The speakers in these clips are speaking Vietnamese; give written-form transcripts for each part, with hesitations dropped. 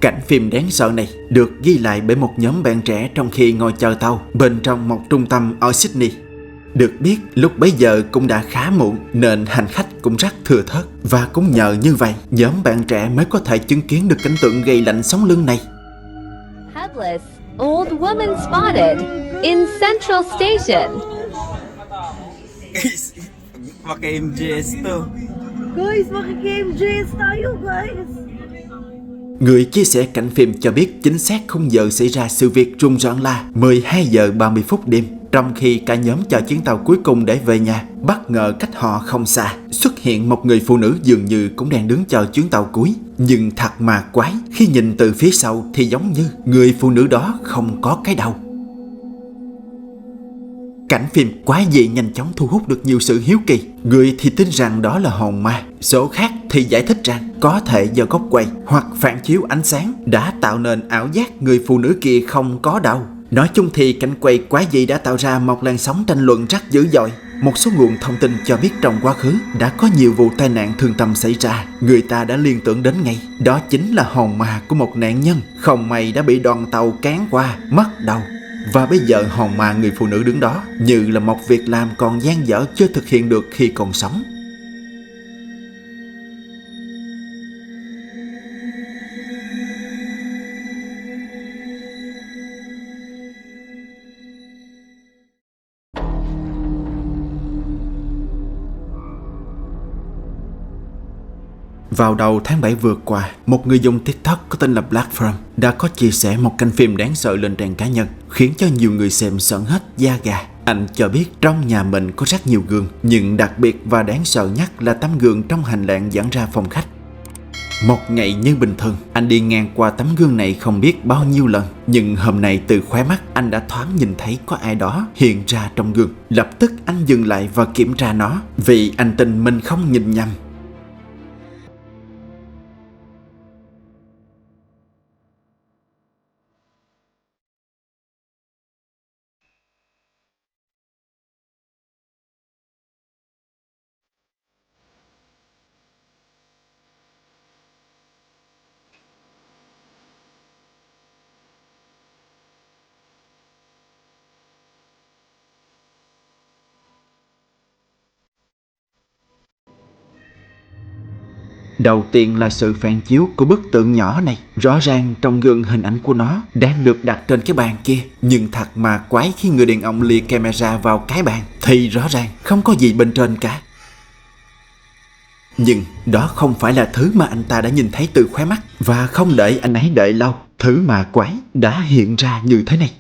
Cảnh phim đáng sợ này được ghi lại bởi một nhóm bạn trẻ trong khi ngồi chờ tàu bên trong một trung tâm ở Sydney. Được biết, lúc bấy giờ cũng đã khá muộn nên hành khách cũng rất thưa thớt. Và cũng nhờ như vậy, nhóm bạn trẻ mới có thể chứng kiến được cảnh tượng gây lạnh sống lưng này. Headless old woman spotted in Central Station. Guys, maka-MJS to. Guys, makiki-MJS tayo, guys. Người chia sẻ cảnh phim cho biết chính xác khung giờ xảy ra sự việc rùng rợn là 12 giờ 30 phút đêm. Trong khi cả nhóm chờ chuyến tàu cuối cùng để về nhà, bất ngờ cách họ không xa xuất hiện một người phụ nữ dường như cũng đang đứng chờ chuyến tàu cuối. Nhưng thật mà quái, khi nhìn từ phía sau thì giống như người phụ nữ đó không có cái đầu. Cảnh phim quái dị nhanh chóng thu hút được nhiều sự hiếu kỳ. Người thì tin rằng đó là hồn ma, số khác thì giải thích rằng có thể do góc quay hoặc phản chiếu ánh sáng đã tạo nên ảo giác người phụ nữ kia không có đầu. Nói chung thì cảnh quay quái dị đã tạo ra một làn sóng tranh luận rất dữ dội. Một số nguồn thông tin cho biết trong quá khứ đã có nhiều vụ tai nạn thương tâm xảy ra. Người ta đã liên tưởng đến ngay, đó chính là hồn ma của một nạn nhân không may đã bị đoàn tàu cán qua, mất đầu. Và bây giờ hồn ma người phụ nữ đứng đó như là một việc làm còn dang dở chưa thực hiện được khi còn sống. Vào đầu tháng 7 vừa qua, một người dùng TikTok có tên là Black Firm đã có chia sẻ một cảnh phim đáng sợ lên trang cá nhân, khiến cho nhiều người xem sợn hết da gà. Anh cho biết trong nhà mình có rất nhiều gương, nhưng đặc biệt và đáng sợ nhất là tấm gương trong hành lang dẫn ra phòng khách. Một ngày như bình thường, anh đi ngang qua tấm gương này không biết bao nhiêu lần, nhưng hôm nay từ khóe mắt anh đã thoáng nhìn thấy có ai đó hiện ra trong gương. Lập tức anh dừng lại và kiểm tra nó, vì anh tin mình không nhìn nhầm. Đầu tiên là sự phản chiếu của bức tượng nhỏ này. Rõ ràng trong gương hình ảnh của nó đang được đặt trên cái bàn kia. Nhưng thật mà quái, khi người đàn ông lìa camera vào cái bàn thì rõ ràng không có gì bên trên cả. Nhưng đó không phải là thứ mà anh ta đã nhìn thấy từ khóe mắt. Và không để anh ấy đợi lâu, thứ mà quái đã hiện ra như thế này.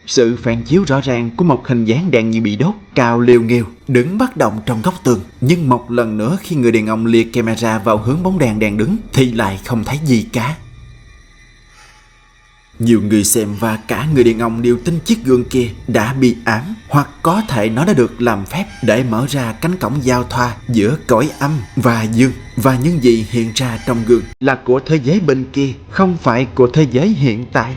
Sự phản chiếu rõ ràng của một hình dáng đang như bị đốt, cao liều nghiêu, đứng bất động trong góc tường. Nhưng một lần nữa khi người đàn ông liệt camera vào hướng bóng đèn đang đứng thì lại không thấy gì cả. Nhiều người xem và cả người đàn ông đều tin chiếc gương kia đã bị ám, hoặc có thể nó đã được làm phép để mở ra cánh cổng giao thoa giữa cõi âm và dương. Và những gì hiện ra trong gương là của thế giới bên kia, không phải của thế giới hiện tại.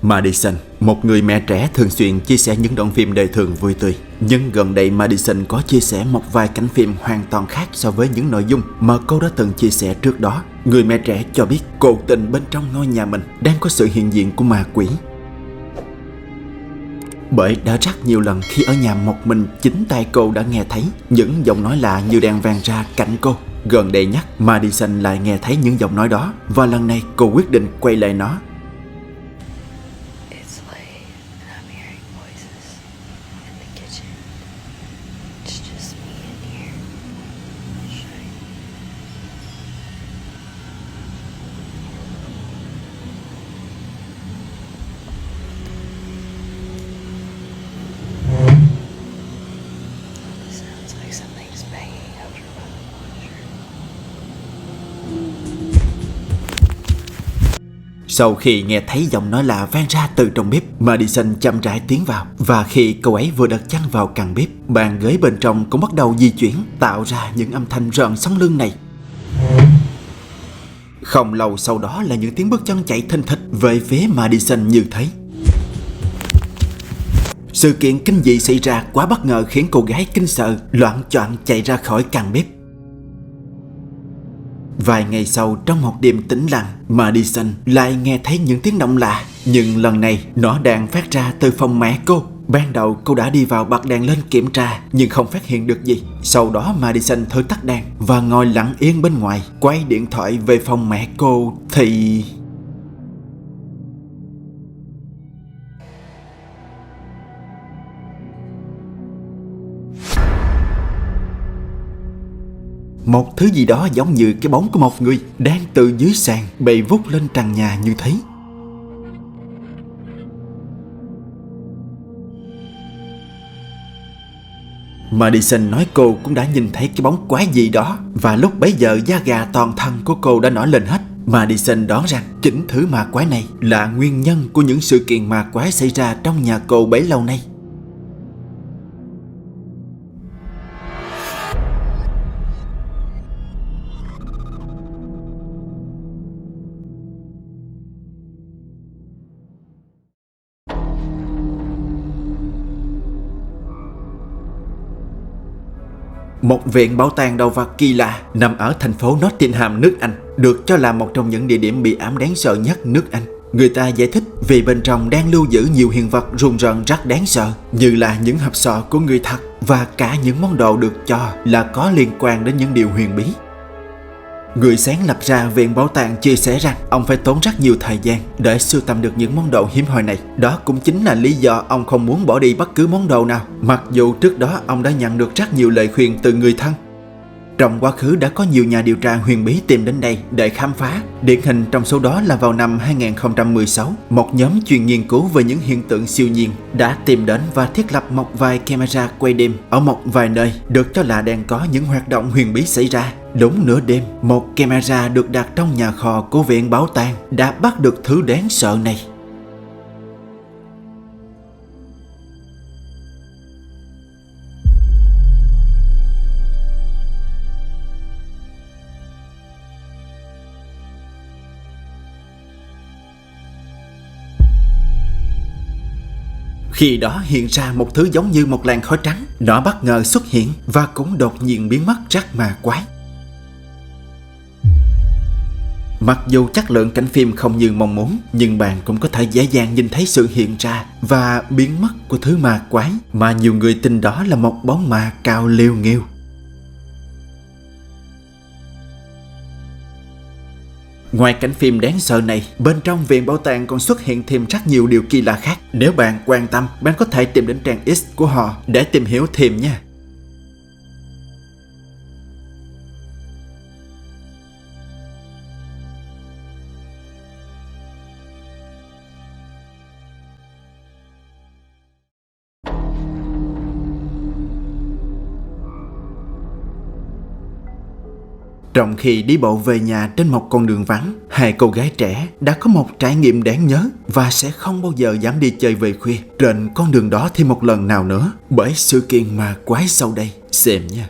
Madison, một người mẹ trẻ thường xuyên chia sẻ những đoạn phim đời thường vui tươi. Nhưng gần đây Madison có chia sẻ một vài cảnh phim hoàn toàn khác so với những nội dung mà cô đã từng chia sẻ trước đó. Người mẹ trẻ cho biết cô tin bên trong ngôi nhà mình đang có sự hiện diện của ma quỷ. Bởi đã rất nhiều lần khi ở nhà một mình, chính tai cô đã nghe thấy những giọng nói lạ như đang vang ra cạnh cô. Gần đây nhất, Madison lại nghe thấy những giọng nói đó, và lần này cô quyết định quay lại nó. Sau khi nghe thấy giọng nói lạ vang ra từ trong bếp, Madison chậm rãi tiến vào. Và khi cô ấy vừa đặt chân vào căn bếp, bàn ghế bên trong cũng bắt đầu di chuyển, tạo ra những âm thanh rợn sống lưng này. Không lâu sau đó là những tiếng bước chân chạy thình thịch về phía Madison như thế. Sự kiện kinh dị xảy ra quá bất ngờ khiến cô gái kinh sợ, loạng choạng chạy ra khỏi căn bếp. Vài ngày sau, trong một đêm tĩnh lặng, Madison lại nghe thấy những tiếng động lạ. Nhưng lần này, nó đang phát ra từ phòng mẹ cô. Ban đầu cô đã đi vào bật đèn lên kiểm tra, nhưng không phát hiện được gì. Sau đó Madison thử tắt đèn và ngồi lặng yên bên ngoài. Quay điện thoại về phòng mẹ cô thì... một thứ gì đó giống như cái bóng của một người đang từ dưới sàn bị vút lên trần nhà như thế. Madison nói cô cũng đã nhìn thấy cái bóng quái gì đó, và lúc bấy giờ da gà toàn thân của cô đã nổi lên hết. Madison đoán rằng chính thứ ma quái này là nguyên nhân của những sự kiện ma quái xảy ra trong nhà cô bấy lâu nay. Một viện bảo tàng đồ vật kỳ lạ nằm ở thành phố Nottingham, nước Anh, được cho là một trong những địa điểm bị ám đáng sợ nhất nước Anh. Người ta giải thích vì bên trong đang lưu giữ nhiều hiện vật rùng rợn rất đáng sợ, như là những hộp sọ của người thật và cả những món đồ được cho là có liên quan đến những điều huyền bí. Người sáng lập ra viện bảo tàng chia sẻ rằng ông phải tốn rất nhiều thời gian để sưu tầm được những món đồ hiếm hoi này. Đó cũng chính là lý do ông không muốn bỏ đi bất cứ món đồ nào, mặc dù trước đó ông đã nhận được rất nhiều lời khuyên từ người thân. Trong quá khứ đã có nhiều nhà điều tra huyền bí tìm đến đây để khám phá. Điển hình trong số đó là vào năm 2016, một nhóm chuyên nghiên cứu về những hiện tượng siêu nhiên đã tìm đến và thiết lập một vài camera quay đêm ở một vài nơi được cho là đang có những hoạt động huyền bí xảy ra. Đúng nửa đêm, một camera được đặt trong nhà kho của viện bảo tàng đã bắt được thứ đáng sợ này. Khi đó hiện ra một thứ giống như một làn khói trắng. Nó bất ngờ xuất hiện và cũng đột nhiên biến mất rất ma quái. Mặc dù chất lượng cảnh phim không như mong muốn, nhưng bạn cũng có thể dễ dàng nhìn thấy sự hiện ra và biến mất của thứ ma quái mà nhiều người tin đó là một bóng ma cao liêu nghiêu. Ngoài cảnh phim đáng sợ này, bên trong viện bảo tàng còn xuất hiện thêm rất nhiều điều kỳ lạ khác. Nếu bạn quan tâm, bạn có thể tìm đến trang X của họ để tìm hiểu thêm nha. Trong khi đi bộ về nhà trên một con đường vắng, hai cô gái trẻ đã có một trải nghiệm đáng nhớ và sẽ không bao giờ dám đi chơi về khuya trên con đường đó thêm một lần nào nữa, bởi sự kiện ma quái sau đây. Xem nha.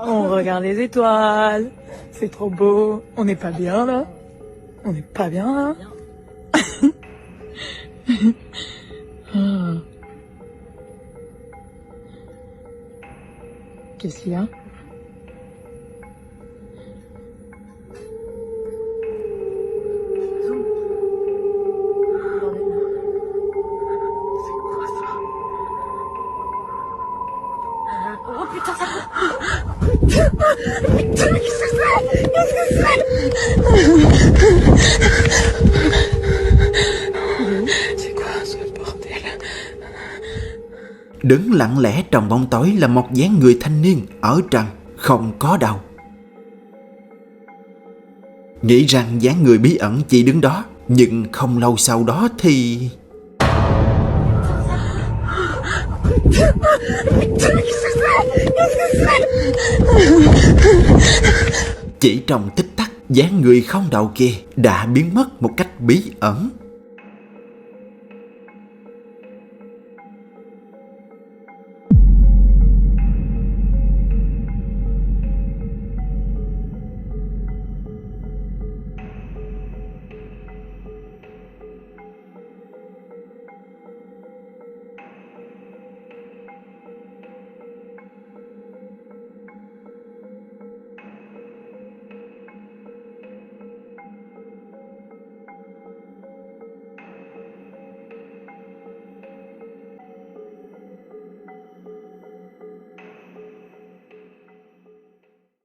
On regarde les étoiles. C'est trop beau. On n'est pas bien là. On n'est pas bien là. Qu'est-ce qu'il y a? C'est quoi ce bordel? Đứng lặng lẽ trong bóng tối là một dáng người thanh niên ở trần, không có đầu. Nghĩ rằng dáng người bí ẩn chỉ đứng đó, nhưng không lâu sau đó thì... Chỉ trong tích tắc, dáng người không đầu kia đã biến mất một cách bí ẩn.